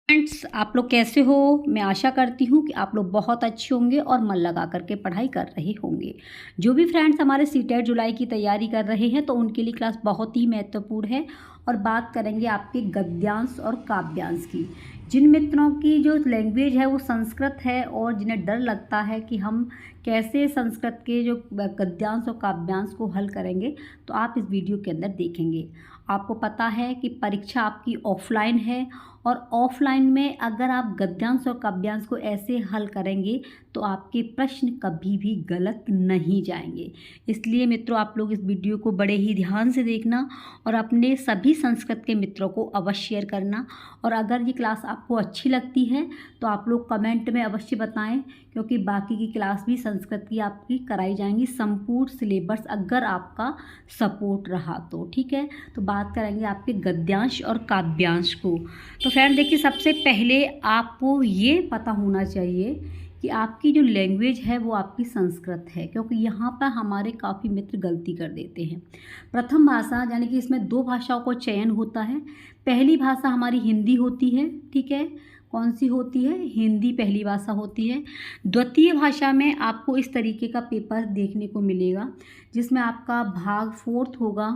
Friends, आप लोग कैसे हो? मैं आशा करती हूँ कि आप लोग बहुत अच्छे होंगे और मन लगा करके पढ़ाई कर रहे होंगे। जो भी फ्रेंड्स हमारे सीटेट जुलाई की तैयारी कर रहे हैं तो उनके लिए क्लास बहुत ही महत्वपूर्ण है और बात करेंगे आपके गद्यांश और काव्यांश की। जिन मित्रों की जो लैंग्वेज है वो संस्कृत है और जिन्हें डर लगता है कि हम कैसे संस्कृत के जो गद्यांश और काव्यांश को हल करेंगे, तो आप इस वीडियो के अंदर देखेंगे। आपको पता है कि परीक्षा आपकी ऑफलाइन है और ऑफलाइन में अगर आप गद्यांश और काव्यांश को ऐसे हल करेंगे तो आपके प्रश्न कभी भी गलत नहीं जाएंगे। इसलिए मित्रों, आप लोग इस वीडियो को बड़े ही ध्यान से देखना और अपने सभी संस्कृत के मित्रों को अवश्य शेयर करना। और अगर ये क्लास आपको अच्छी लगती है तो आप लोग कमेंट में अवश्य बताएं, क्योंकि बाकी की क्लास भी संस्कृत की आपकी कराई जाएंगी, संपूर्ण सिलेबस अगर आपका सपोर्ट रहा तो। ठीक है, तो बात करेंगे आपके गद्यांश और काव्यांश को। तो फ्रेंड देखिए, सबसे पहले आपको ये पता होना चाहिए कि आपकी जो लैंग्वेज है वो आपकी संस्कृत है, क्योंकि यहाँ पर हमारे काफ़ी मित्र गलती कर देते हैं। प्रथम भाषा यानी कि इसमें दो भाषाओं को चयन होता है। पहली भाषा हमारी हिंदी होती है, ठीक है। कौन सी होती है? हिंदी पहली भाषा होती है। द्वितीय भाषा में आपको इस तरीके का पेपर देखने को मिलेगा जिसमें आपका भाग 4 होगा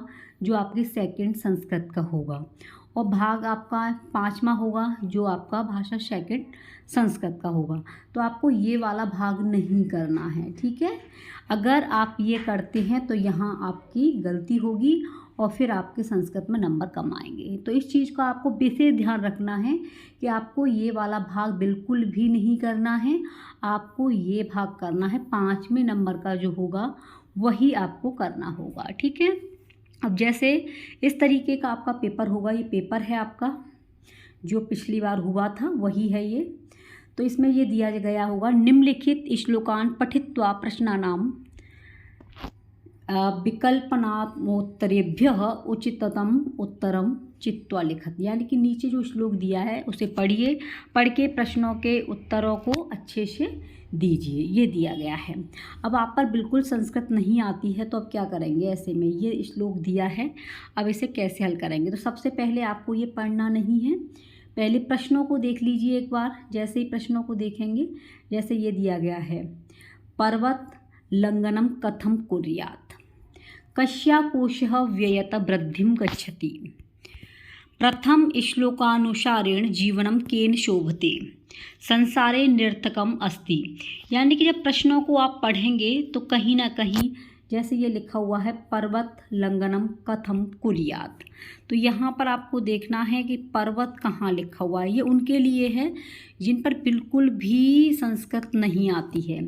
जो आपकी सेकंड संस्कृत का होगा, और भाग आपका 5वां होगा जो आपका भाषा सेकंड संस्कृत का होगा। तो आपको ये वाला भाग नहीं करना है, ठीक है। अगर आप ये करते हैं तो यहाँ आपकी गलती होगी और फिर आपके संस्कृत में नंबर कम आएंगे। तो इस चीज़ का आपको विशेष ध्यान रखना है कि आपको ये वाला भाग बिल्कुल भी नहीं करना है। आपको ये भाग करना है, 5वें नंबर का जो होगा वही आपको करना होगा, ठीक है। अब जैसे इस तरीके का आपका पेपर होगा, ये पेपर है आपका जो पिछली बार हुआ था वही है ये। तो इसमें ये दिया गया होगा, निम्नलिखित श्लोकान पठित्वा प्रश्नानाम विकल्पनामोत्तरेभ्य उचिततम उत्तरम चित्वा लिखत। यानी कि नीचे जो श्लोक दिया है उसे पढ़िए, पढ़ के प्रश्नों के उत्तरों को अच्छे से दीजिए, ये दिया गया है। अब आप पर बिल्कुल संस्कृत नहीं आती है तो अब क्या करेंगे? ऐसे में ये श्लोक दिया है, अब इसे कैसे हल करेंगे? तो सबसे पहले आपको ये पढ़ना नहीं है, पहले प्रश्नों को देख लीजिए एक बार। जैसे ही प्रश्नों को देखेंगे, जैसे ये दिया गया है, पर्वत लंघनम कथम कुर्यात्, कस्याकोशः व्ययत वृद्धिं गच्छति, प्रथम श्लोकानुसारेण जीवनम केन शोभते, संसारे निरर्थकम अस्ति। यानी कि जब प्रश्नों को आप पढ़ेंगे तो कहीं ना कहीं जैसे ये लिखा हुआ है पर्वत लंघनम कथम कुर्यात्, तो यहाँ पर आपको देखना है कि पर्वत कहाँ लिखा हुआ है। ये उनके लिए है जिन पर बिल्कुल भी संस्कृत नहीं आती है।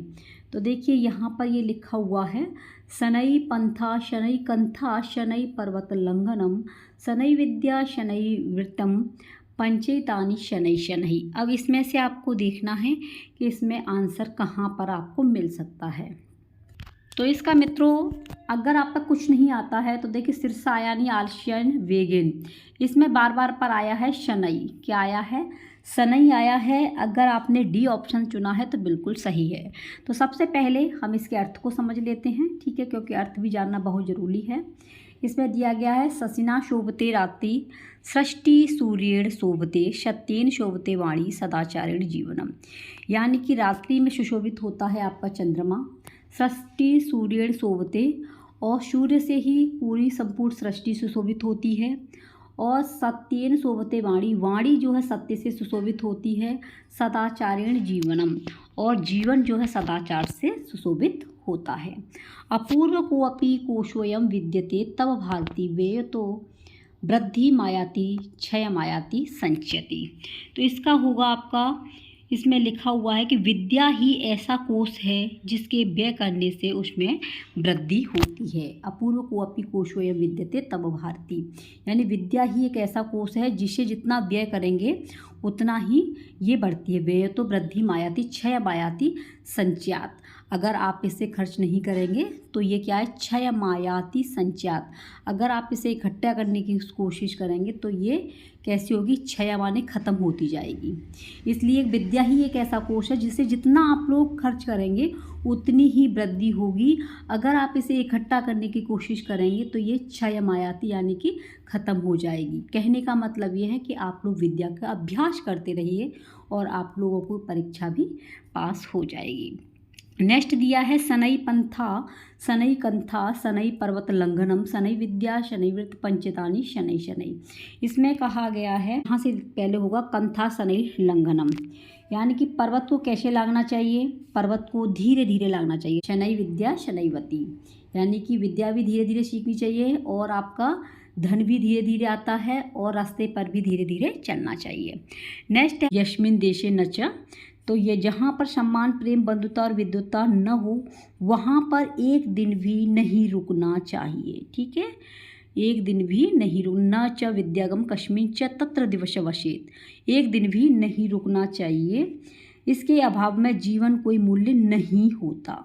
तो देखिए यहाँ पर ये लिखा हुआ है, शनै पंथा शनै कंथा शनै पर्वत लंघनम शनै विद्या शनै वृत्तम पंचेतानि शनै शनै। अब इसमें से आपको देखना है कि इसमें आंसर कहाँ पर आपको मिल सकता है। तो इसका मित्रों, अगर आपका कुछ नहीं आता है तो देखिए, शीर्षायानी आलस्यन वेगेन, इसमें बार बार पर आया है शनै। क्या आया है? शनै आया है। अगर आपने डी ऑप्शन चुना है तो बिल्कुल सही है। तो सबसे पहले हम इसके अर्थ को समझ लेते हैं, ठीक है, क्योंकि अर्थ भी जानना बहुत ज़रूरी है। इसमें दिया गया है, शशिना शोभते रात्रि सृष्टि सूर्येण शोभते सत्येन शोभते वाणी सदाचारेण जीवनम। यानी कि रात्रि में सुशोभित होता है आपका चंद्रमा, सृष्टि सूर्येण शोभते, और सूर्य से ही पूरी संपूर्ण सृष्टि सुशोभित होती है, और सत्येन शोभते वाणी, वाणी जो है सत्य से सुशोभित होती है, सदाचारेण जीवनम, और जीवन जो है सदाचार से सुशोभित होता है। अपूर्व कोऽपि कोशोऽयं विद्यते तव भारती वेय तो वृद्धि मायाति क्षय मायाति संच्यति। तो इसका होगा आपका, इसमें लिखा हुआ है कि विद्या ही ऐसा कोश है जिसके व्यय करने से उसमें वृद्धि होती है। अपूर्व कोऽपि कोशोऽयं विद्यते तब भारती, यानी विद्या ही एक ऐसा कोश है जिसे जितना व्यय करेंगे उतना ही ये बढ़ती है। व्यय तो वृद्धि मायाति क्षय मायाति संचयात, अगर आप इसे खर्च नहीं करेंगे तो ये क्या है, क्षयमायाति संचयात। अगर आप इसे इकट्ठा करने की कोशिश करेंगे तो ये कैसी होगी, क्षय माने ख़त्म होती जाएगी। इसलिए विद्या ही एक ऐसा कोष है जिसे जितना आप लोग खर्च करेंगे उतनी ही वृद्धि होगी। अगर आप इसे इकट्ठा करने की कोशिश करेंगे तो ये क्षयमायाति यानी कि ख़त्म हो जाएगी। कहने का मतलब ये है कि आप लोग विद्या का अभ्यास करते रहिए और आप लोगों को परीक्षा भी पास हो जाएगी। नेक्स्ट दिया है शनै पंथा शनै कंथा शनै पर्वत लंघनम शनै विद्या शनै व्रत पंचतानि शनै शनै। इसमें कहा गया है, यहाँ से पहले होगा कंथा शनै लंघनम, यानी कि पर्वत को कैसे लांघना चाहिए, पर्वत को धीरे धीरे लांघना चाहिए। शनै विद्या शनैवती, यानी कि विद्या भी धीरे धीरे सीखनी चाहिए और आपका धन भी धीरे धीरे आता है और रास्ते पर भी धीरे धीरे चलना चाहिए। नेक्स्ट है यस्मिन देशे न च, तो ये जहाँ पर सम्मान प्रेम बंधुता और विद्वता न हो वहाँ पर एक दिन भी नहीं रुकना चाहिए। ठीक है, एक दिन भी नहीं रुकना। च विद्यागम कस्मिन च तत्र दिवस वशेत, एक दिन भी नहीं रुकना चाहिए। इसके अभाव में जीवन कोई मूल्य नहीं होता,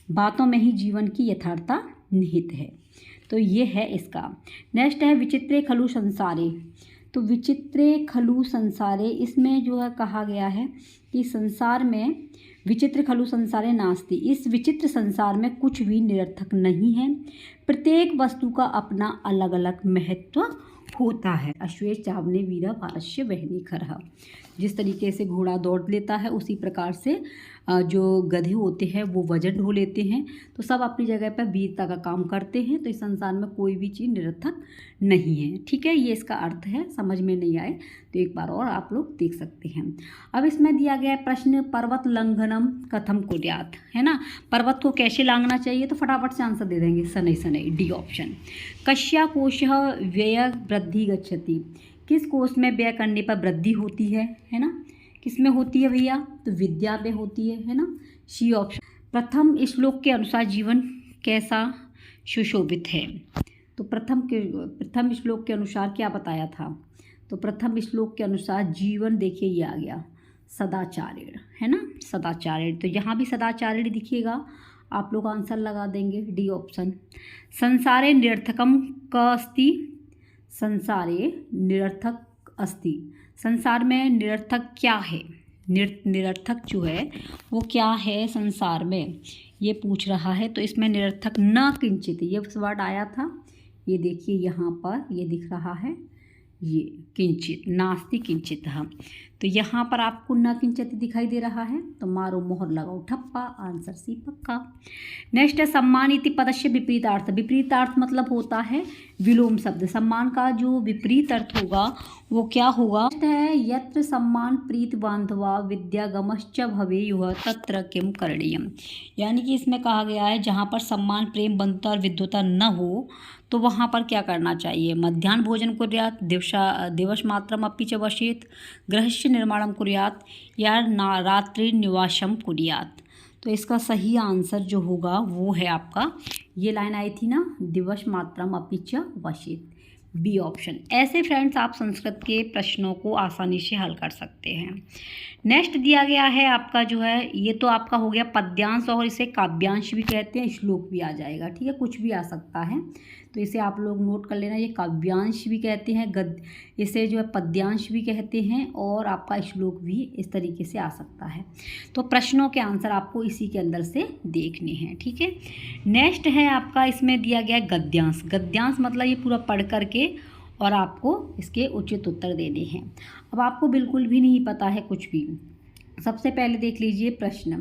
बातों में ही जीवन की यथार्थता निहित है। तो ये है इसका। नेक्स्ट है विचित्रे खलु संसारे, तो विचित्रे खलु संसारे, इसमें जो है कहा गया है कि संसार में विचित्र खलु संसारे नास्ति, इस विचित्र संसार में कुछ भी निरर्थक नहीं है। प्रत्येक वस्तु का अपना अलग अलग महत्व होता है। अश्वेत चावने वीरा पारस्य वहनी खरहा, जिस तरीके से घोड़ा दौड़ लेता है उसी प्रकार से जो गधे होते हैं वो वजन ढो लेते हैं। तो सब अपनी जगह पर वीरता का काम करते हैं। तो इस संसार में कोई भी चीज़ निरर्थक नहीं है। ठीक है, ये इसका अर्थ है। समझ में नहीं आए तो एक बार और आप लोग देख सकते हैं। अब इसमें दिया गया है प्रश्न, पर्वत लंघनम कथम कुर्यात, है ना, पर्वत को कैसे लांघना चाहिए, तो फटाफट से आंसर दे देंगे शनै शनै, डी ऑप्शन। कस्या कोशः व्यय वृद्धि गच्छति, किस कोष में व्यय करने पर वृद्धि होती है ना, किस में होती है भैया, तो विद्या में होती है ना, सी ऑप्शन। प्रथम श्लोक के अनुसार जीवन कैसा सुशोभित है, तो प्रथम श्लोक के अनुसार क्या बताया था, तो प्रथम श्लोक के अनुसार जीवन देखिए ये आ गया सदाचारेण, है ना, सदाचारेण। तो यहाँ भी सदाचारेण दिखिएगा, आप लोग आंसर लगा देंगे, डी ऑप्शन। संसारे निरर्थकम क अस्ति, संसारे निरर्थक अस्ति, संसार में निरर्थक क्या है, निरर्थक जो है वो क्या है संसार में, ये पूछ रहा है। तो इसमें निरर्थक न किंचित, ये वर्ड आया था, ये देखिए यहाँ पर ये दिख रहा है, ये किंचित, नास्ति किंचित। हाँ, तो यहाँ पर आपको न किंचित दिखाई दे रहा है, तो मारो मोहर लगाओ ठप्पा, आंसर सी पक्का। नेक्स्ट है सम्मान इति पदस्य विपरीतार्थ, विपरीतार्थ मतलब होता है विलोम शब्द। सम्मान का जो विपरीत अर्थ होगा वो क्या होगा। नेक्स्ट है यत्र सम्मान प्रीत बांधवा विद्यागमश्च भवेयुः तत्र किम करणीयम, यानी कि इसमें कहा गया है जहाँ पर सम्मान प्रेम बंधुता और विद्वता न हो तो वहाँ पर क्या करना चाहिए, मध्याह्न भोजन कुर्यात, दिवस मात्रम अपि च वशेत, गृहस्य निर्माणम कुर्यात या रात्रि निवासम कुर्यात। तो इसका सही आंसर जो होगा वो है आपका, ये लाइन आई थी ना, दिवस मात्रम अपि च वशेत, बी ऑप्शन। ऐसे फ्रेंड्स आप संस्कृत के प्रश्नों को आसानी से हल कर सकते हैं। नेक्स्ट दिया गया है आपका जो है, ये तो आपका हो गया पद्यांश और इसे काव्यांश भी कहते हैं, श्लोक भी आ जाएगा। ठीक है, कुछ भी आ सकता है, तो इसे आप लोग नोट कर लेना। ये काव्यांश भी कहते हैं, इसे जो है पद्यांश भी कहते हैं, और आपका श्लोक भी इस तरीके से आ सकता है। तो प्रश्नों के आंसर आपको इसी के अंदर से देखने हैं। ठीक है, नेक्स्ट है आपका, इसमें दिया गया है गद्यांश। गद्यांश मतलब ये पूरा पढ़ करके और आपको इसके उचित उत्तर देने हैं। अब आपको बिल्कुल भी नहीं पता है कुछ भी, सबसे पहले देख लीजिए प्रश्न,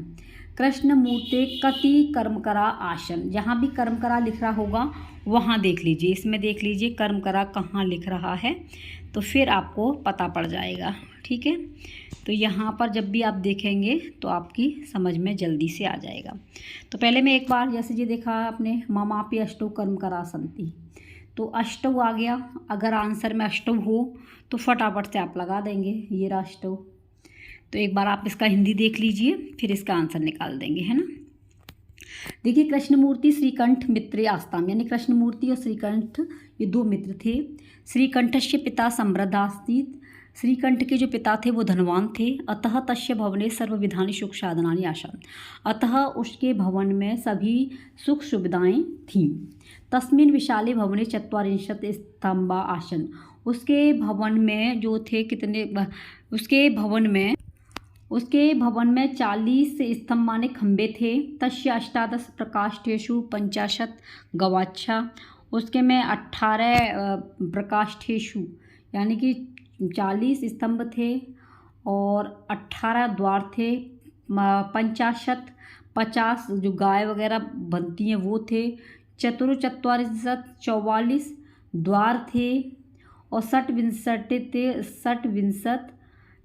कृष्ण मूर्ते कति कर्मकरा आसन, जहाँ भी कर्मकरा लिख रहा होगा वहाँ देख लीजिए, इसमें देख लीजिए कर्मकरा कहाँ लिख रहा है, तो फिर आपको पता पड़ जाएगा। ठीक है, तो यहाँ पर जब भी आप देखेंगे तो आपकी समझ में जल्दी से आ जाएगा। तो पहले मैं एक बार, जैसे ये देखा आपने, ममापि अष्टौ कर्मकरा सन्ति, तो अष्टौ आ गया। अगर आंसर में अष्टौ हो तो फटाफट से आप लगा देंगे, ये रहा अष्टौ। तो एक बार आप इसका हिंदी देख लीजिए, फिर इसका आंसर निकाल देंगे, है ना। देखिए कृष्णमूर्ति श्रीकंठ मित्रे आस्ताम, यानी कृष्णमूर्ति और श्रीकंठ ये दो मित्र थे। श्रीकंठस्य पिता समृद्धास्ति श्रीकंठ के जो पिता थे वो धनवान थे। अतः तस्य भवने सर्वविधानि सुख साधनानि आसन्। अतः उसके भवन में सभी सुख सुविधाएं थीं। तस्मिन् विशाले भवने ४४ स्तंभा आसन्। उसके भवन में जो थे कितने, उसके भवन में 40 स्तंभ माने खंबे थे। तस्य 18 प्रकाष्ठेषु 50 गवाक्षा। उसके में 18 प्रकाष्ठेषु यानी कि 40 स्तंभ थे और 18 द्वार थे। 50 जो गाय वगैरह बनती हैं वो थे। 44 द्वार थे और 60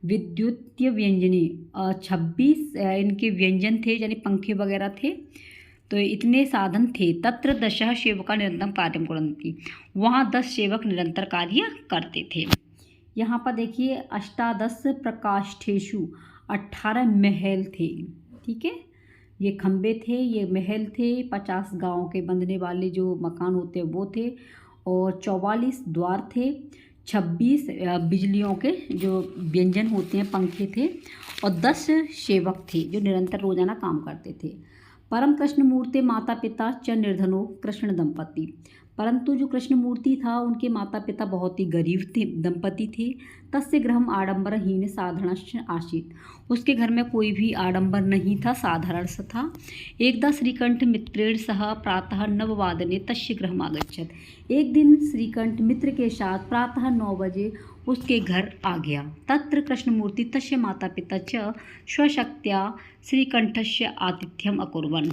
विद्युतीय व्यंजनी 26 इनके व्यंजन थे यानी पंखे वगैरह थे। तो इतने साधन थे। तत्र 10 सेवका निरंतर कार्यं कुर्वन्ति। वहाँ 10 सेवक निरंतर कार्य करते थे। यहाँ पर देखिए 18 प्रकाष्ठेषु 18 महल थे। ठीक है, ये खंबे थे, ये महल थे। 50 गाँव के बंधने वाले जो मकान होते हैं वो थे और 44 द्वार थे। 26 बिजलियों के जो व्यंजन होते हैं पंखे थे और 10 सेवक थे जो निरंतर रोजाना काम करते थे। परम कृष्ण मूर्ति माता पिता च निर्धनो कृष्ण दंपति। परंतु जो कृष्ण मूर्ति था उनके माता पिता बहुत ही गरीब थे, दंपति थे। तस्य गृहम आडंबरहीन साधारणश्च आसीत्। उसके घर में कोई भी आडंबर नहीं था, साधारण सा था। एकदा श्रीकंठ मित्रेण सह प्रातः 9 वादने तस्य गृहम आगच्छत्। एक दिन श्रीकंठ मित्र के साथ प्रातः 9 बजे उसके घर आ गया। तत्र कृष्णमूर्ति तस्य माता पिता च स्वशक्त्या श्रीकंठस्य आतिथ्यम अकुर्वन्।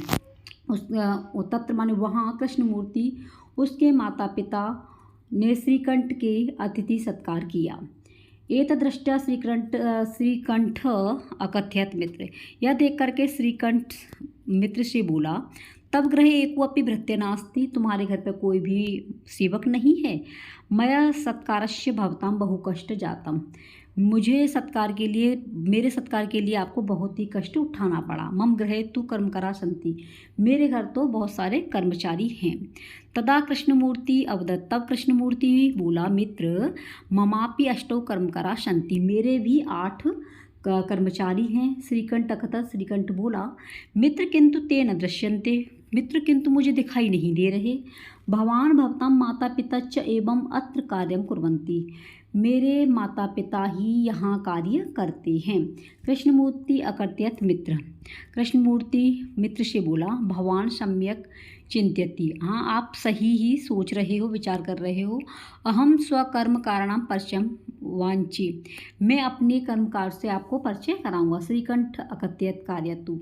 तत्र माने वहाँ कृष्णमूर्ति उसके माता पिता ने श्रीकंठ के अतिथि सत्कार किया। एतदृष्ट्या श्रीकंठ अकथयत मित्र। यह देख करके श्रीकंठ मित्र से बोला, तब गृहे एकोऽपि भृत्य नास्ति। तुम्हारे घर पर कोई भी सेवक नहीं है। मया सत्कारस्य भवतां बहु कष्ट जातम। मेरे सत्कार के लिए आपको बहुत ही कष्ट उठाना पड़ा। मम गृहे तु कर्मकरा सन्ति। मेरे घर तो बहुत सारे कर्मचारी हैं। तदा कृष्णमूर्ति अवदत्। तब कृष्णमूर्ति बोला, मित्र ममापि 8 कर्मकरा सन्ति। मेरे भी 8 कर्मचारी हैं। श्रीकंठ अकथयत्। श्रीकंठ बोला, मित्र किंतु ते न दृश्यन्ते। मित्र किंतु मुझे दिखाई नहीं दे रहे। भवान भवतां माता पिता च एवं अत्र कार्यं कुर्वन्ति। मेरे माता पिता ही यहाँ कार्य करते हैं। कृष्णमूर्ति अकथयत् मित्र। कृष्णमूर्ति मित्र से बोला, भवान सम्यक चिंत्यति। हाँ, आप सही ही सोच रहे हो, विचार कर रहे हो। अहम स्वकर्म कारणं परिचयं वांची। मैं अपने कर्मकार से आपको परिचय कराऊंगा। श्रीकंठ अकथयत् कार्यतु।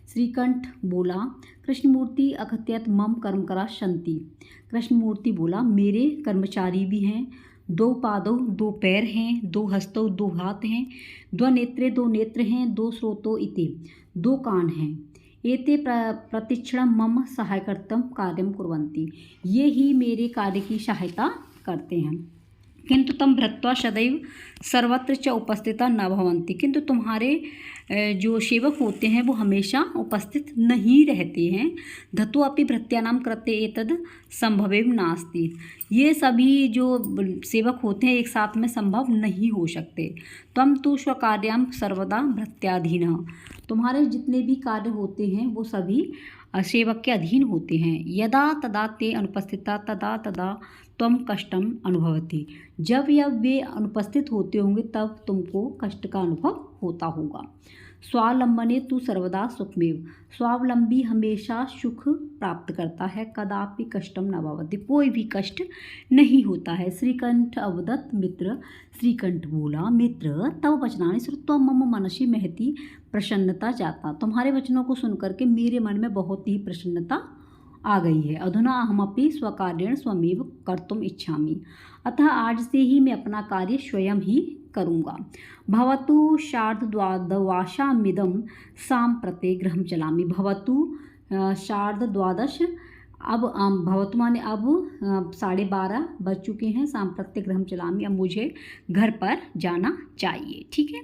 श्रीकंठ बोला, कृष्णमूर्ति अकथयत् मम कर्मकरा सन्ति। कृष्णमूर्ति बोला, मेरे कर्मचारी भी हैं। 2 पादौ 2 पैर हैं, 2 हस्तौ 2 हाथ हैं, 2 नेत्रे 2 नेत्र हैं, 2 श्रोतो इति 2 कान हैं। एते प्रतिक्षणं मम सहायकर्तम कार्यं कुर्वन्ति। ये ही मेरे कार्य की सहायता करते हैं। किंतु तम भृत्वा सदैव सर्वत्र च उपस्थिता न भवन्ति। किंतु तुम्हारे जो सेवक होते हैं वो हमेशा उपस्थित नहीं रहते हैं। धतो अपि भृत्यानां कृते एतद् संभवेव नास्ति। ये सभी जो सेवक होते हैं एक साथ में संभव नहीं हो सकते। त्वं तु स्वकार्यं सर्वदा भृत्याधीनः। तुम्हारे जितने भी कार्य होते हैं वो सभी सेवक के अधीन होते हैं। यदा तदा ते अनुपस्थिता तदा तदा त्वं कष्टम अनुभवति। जब वे अनुपस्थित होते होंगे तब तुमको कष्ट का अनुभव होता होगा। स्वावलंबने तु सर्वदा सुखमेव। स्वावलंबी हमेशा सुख प्राप्त करता है। कदापि कष्टम न भवति। कोई भी कष्ट नहीं होता है। श्रीकंठ अवदत् मित्र। श्रीकंठ बोला, मित्र तव वचनानि श्रुत्वा मम मनसि महती प्रसन्नता जाता। तुम्हारे वचनों को सुनकर के मेरे मन में बहुत ही प्रसन्नता आ गई है। अधुना अहमपि स्वकार्येण स्वमेव कर्तुम इच्छामि। अतः आज से ही मैं अपना कार्य स्वयं ही करूँगा। भवतु सार्धद्वादशामिदं साम्प्रते गृहं चलामि। भवतु 12:30। अब भवतु माने अब 12:30 बज चुके हैं। साम्प्रते गृहं चलामि। अब मुझे घर पर जाना चाहिए। ठीक है,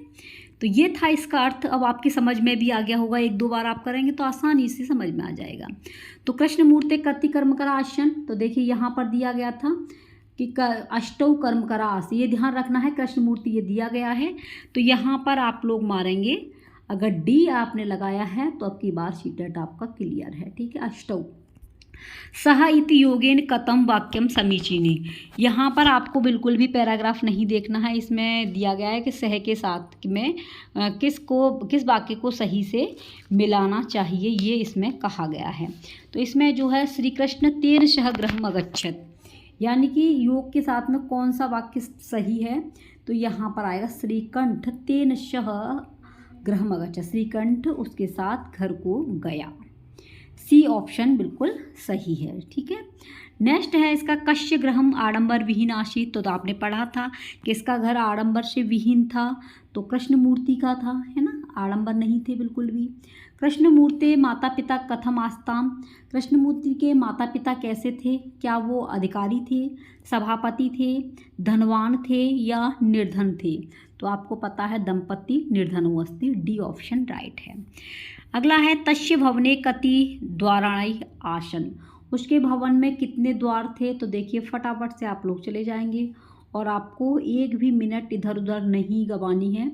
तो ये था इसका अर्थ। अब आपकी समझ में भी आ गया होगा। 1-2 बार आप करेंगे तो आसानी से समझ में आ जाएगा। तो कृष्णमूर्ति कति कर्म करा आसन। तो देखिए यहाँ पर दिया गया था कि अष्टौ कर्म करा आसी, ये ध्यान रखना है। कृष्णमूर्ति ये दिया गया है, तो यहाँ पर आप लोग मारेंगे। अगर डी आपने लगाया है तो अब की बार सीटेट आपका क्लियर है, ठीक है। अष्टौ सह इति योगेन कतम वाक्यम समीचीनी, यहाँ पर आपको बिल्कुल भी पैराग्राफ नहीं देखना है। इसमें दिया गया है कि सह के साथ में किस वाक्य को सही से मिलाना चाहिए, ये इसमें कहा गया है। तो इसमें जो है श्री कृष्ण तेन सह गृहम अगच्छत, यानी कि योग के साथ में कौन सा वाक्य सही है, तो यहाँ पर आएगा श्रीकंठ तेन सह गृहम अगच्छत, श्रीकंठ उसके साथ घर को गया। सी ऑप्शन बिल्कुल सही है, ठीक है। नेक्स्ट है इसका कश्य गृहम आडंबर विहीन आशीत, तो आपने पढ़ा था कि इसका घर आडंबर से विहीन था, तो कृष्णमूर्ति का था, है ना, आडंबर नहीं थे बिल्कुल भी। कृष्णमूर्ति माता पिता कथम आस्ताम, कृष्णमूर्ति के माता पिता कैसे थे, क्या वो अधिकारी थे, सभापति थे, धनवान थे या निर्धन थे, तो आपको पता है दंपति निर्धनो अस्ति, डी ऑप्शन राइट है। अगला है तस्य भवने कति द्वाराणि आसन, उसके भवन में कितने द्वार थे, तो देखिए फटाफट से आप लोग चले जाएंगे और आपको एक भी मिनट इधर उधर नहीं गंवानी है।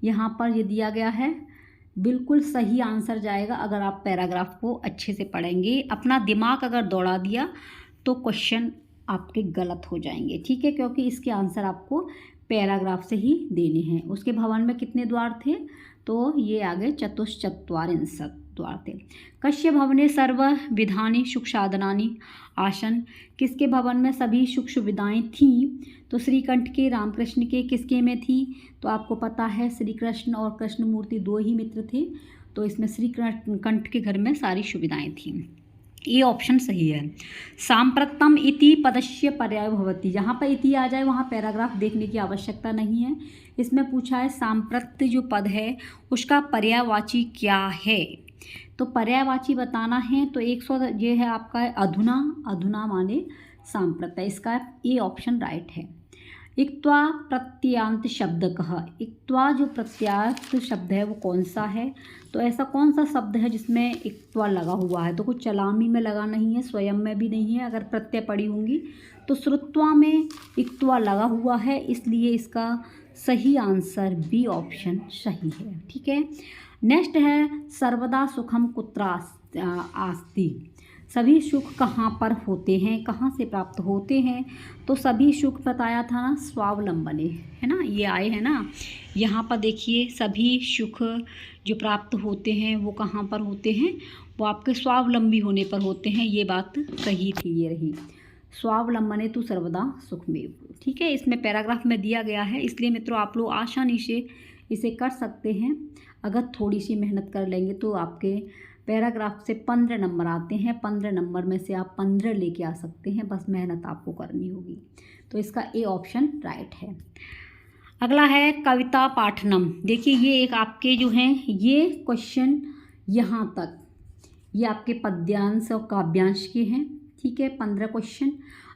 यहाँ पर ये दिया गया है, बिल्कुल सही आंसर जाएगा अगर आप पैराग्राफ को अच्छे से पढ़ेंगे। अपना दिमाग अगर दौड़ा दिया तो क्वेश्चन आपके गलत हो जाएंगे, ठीक है, क्योंकि इसके आंसर आपको पैराग्राफ से ही देने हैं। उसके भवन में कितने द्वार थे, तो ये आगे चतुश्चत्वारिंशत् द्वार थे। कश्य भवने सर्व विधानी सुख साधनानि आसन, किसके भवन में सभी सुख सुविधाएँ थीं, तो श्रीकंठ के, रामकृष्ण के, किसके में थी, तो आपको पता है श्री कृष्ण और कृष्णमूर्ति दो ही मित्र थे, तो इसमें श्रीकंठ के घर में सारी सुविधाएँ थीं, ये ऑप्शन सही है। सांप्रतम इति पदस्य पर्याय भवति, जहाँ पर इति आ जाए वहाँ पैराग्राफ देखने की आवश्यकता नहीं है। इसमें पूछा है सांप्रत जो पद है उसका पर्यायवाची क्या है, तो पर्यायवाची बताना है, तो 100 ये है आपका अधुना, अधुना माने सांप्रत है, इसका ए ऑप्शन राइट है। इक्त्वा प्रत्यांत शब्द कह, इक्त्वा जो प्रत्यांत शब्द है वो कौन सा है, तो ऐसा कौन सा शब्द है जिसमें इक्त्वा लगा हुआ है, तो कुछ चलामी में लगा नहीं है, स्वयं में भी नहीं है, अगर प्रत्यय पड़ी होंगी तो श्रुत्वा में इक्त्वा लगा हुआ है, इसलिए इसका सही आंसर बी ऑप्शन सही है, ठीक है। नेक्स्ट है सर्वदा सुखम कुत्र आस्ति, सभी सुख कहाँ पर होते हैं, कहाँ से प्राप्त होते हैं, तो सभी सुख बताया था ना स्वावलंबने, है ना, ये आए हैं ना, यहाँ पर देखिए सभी सुख जो प्राप्त होते हैं वो कहाँ पर होते हैं, वो आपके स्वावलंबी होने पर होते हैं, ये बात कही थी, ये रही स्वावलंबने तो सर्वदा सुखमेव, ठीक है। इसमें पैराग्राफ में दिया गया है, इसलिए मित्रों आप लोग आसानी से इसे कर सकते हैं, अगर थोड़ी सी मेहनत कर लेंगे तो आपके पैराग्राफ से 15 नंबर आते हैं, 15 नंबर में से आप 15 लेके आ सकते हैं, बस मेहनत आपको करनी होगी, तो इसका ए ऑप्शन राइट है। अगला है कविता पाठनम, देखिए ये एक आपके जो हैं ये क्वेश्चन यहाँ तक ये आपके पद्यांश और काव्यांश के हैं, ठीक है, 15 क्वेश्चन।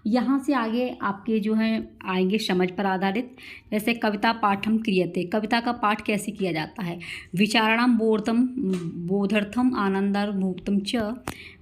यहाँ से आगे आपके जो हैं आएंगे समझ पर आधारित, जैसे कविता पाठम क्रियते, कविता का पाठ कैसे किया जाता है, विचाराणाम बोधर्थम आनंदार्मुक्तम च,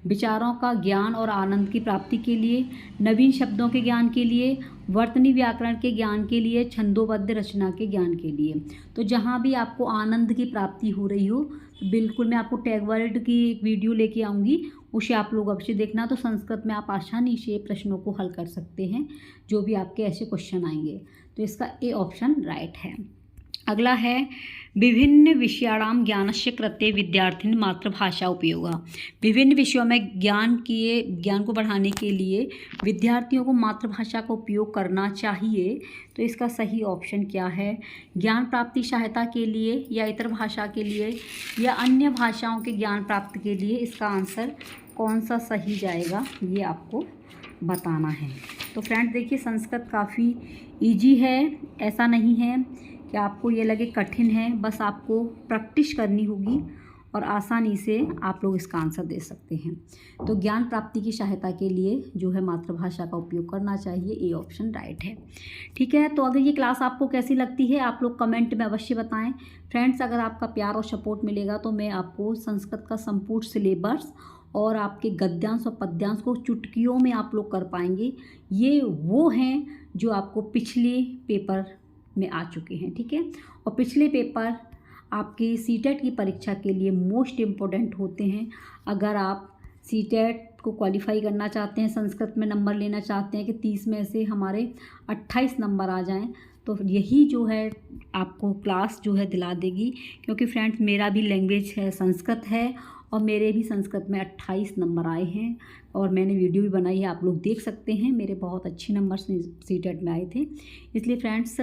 विचारों का ज्ञान और आनंद की प्राप्ति के लिए, नवीन शब्दों के ज्ञान के लिए, वर्तनी व्याकरण के ज्ञान के लिए, छंदोबद्ध रचना के ज्ञान के लिए। तो जहाँ भी आपको आनंद की प्राप्ति हो रही हो, तो बिल्कुल मैं आपको टैग वर्ड की एक वीडियो लेके आऊँगी, उसे आप लोग अवश्य देखना, तो संस्कृत में आप आसानी से प्रश्नों को हल कर सकते हैं, जो भी आपके ऐसे क्वेश्चन आएंगे, तो इसका ए ऑप्शन राइट है। अगला है विभिन्न विषयाणाम ज्ञानस्य कृते विद्यार्थिन मातृभाषा उपयोग, विभिन्न विषयों में ज्ञान को बढ़ाने के लिए विद्यार्थियों को मातृभाषा का उपयोग करना चाहिए, तो इसका सही ऑप्शन क्या है, ज्ञान प्राप्ति सहायता के लिए या इतर भाषा के लिए या अन्य भाषाओं के ज्ञान प्राप्ति के लिए, इसका आंसर कौन सा सही जाएगा ये आपको बताना है। तो फ्रेंड्स देखिए संस्कृत काफ़ी इजी है, ऐसा नहीं है कि आपको ये लगे कठिन है, बस आपको प्रैक्टिस करनी होगी और आसानी से आप लोग इसका आंसर दे सकते हैं। तो ज्ञान प्राप्ति की सहायता के लिए जो है मातृभाषा का उपयोग करना चाहिए, ए ऑप्शन राइट है, ठीक है। तो अगर ये क्लास आपको कैसी लगती है आप लोग कमेंट में अवश्य बताएं। फ्रेंड्स अगर आपका प्यार और सपोर्ट मिलेगा तो मैं आपको संस्कृत का संपूर्ण सिलेबस और आपके गद्यांश और पद्यांश को चुटकियों में आप लोग कर पाएंगे। ये वो हैं जो आपको पिछले पेपर में आ चुके हैं, ठीक है। और पिछले पेपर आपके सीटेट की परीक्षा के लिए मोस्ट इम्पोर्टेंट होते हैं। अगर आप सीटेट को क्वालिफाई करना चाहते हैं, संस्कृत में नंबर लेना चाहते हैं कि 30 में से हमारे 28 नंबर आ जाएं, तो यही जो है आपको क्लास जो है दिला देगी। क्योंकि फ्रेंड्स मेरा भी लैंग्वेज है संस्कृत है और मेरे भी संस्कृत में 28 नंबर आए हैं और मैंने वीडियो भी बनाई है, आप लोग देख सकते हैं। मेरे बहुत अच्छे नंबर सीटेट में आए थे। इसलिए फ्रेंड्स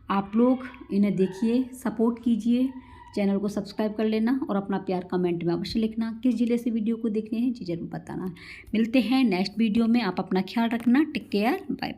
आप लोग इन्हें देखिए, सपोर्ट कीजिए, चैनल को सब्सक्राइब कर लेना और अपना प्यार कमेंट में अवश्य लिखना। किस जिले से वीडियो को देख रहे हैं जी जरूर बताना। मिलते हैं नेक्स्ट वीडियो में। आप अपना ख्याल रखना। Take care, bye bye.